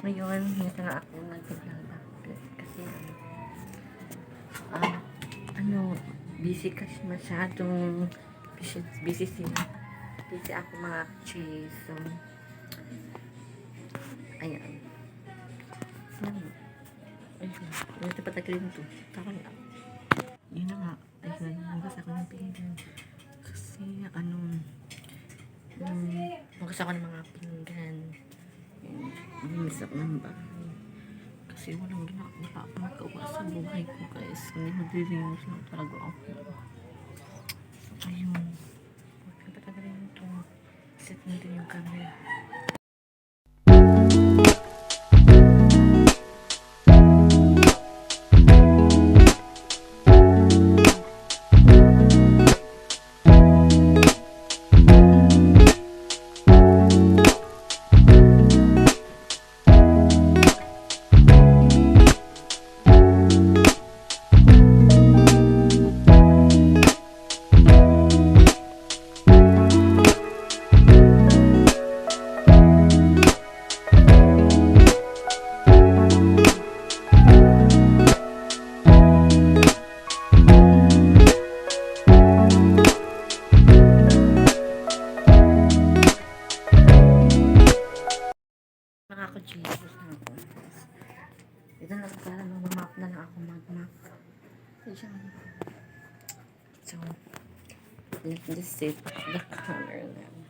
Ngayon, hindi na ako nag-vlog kasi busy kasi masyadong busy sila. Busy ako mga cheese. So, ayan. Ayun, ito patagalin to. Tama na. Yun na nga. Ayun, magas ako ng pinggan. Kasi, magas ako ng mga pinggan. Miss ako ng bahay. Kasi walang ginagawa sa buhay ko, guys. Hindi madilinis lang talaga ako. So, ayun. Patagalin ito. Set natin yung camera. Nakaka-Jesus na ako. Dito na lang para mamamap na lang ako mag-map. So, let me set the camera now.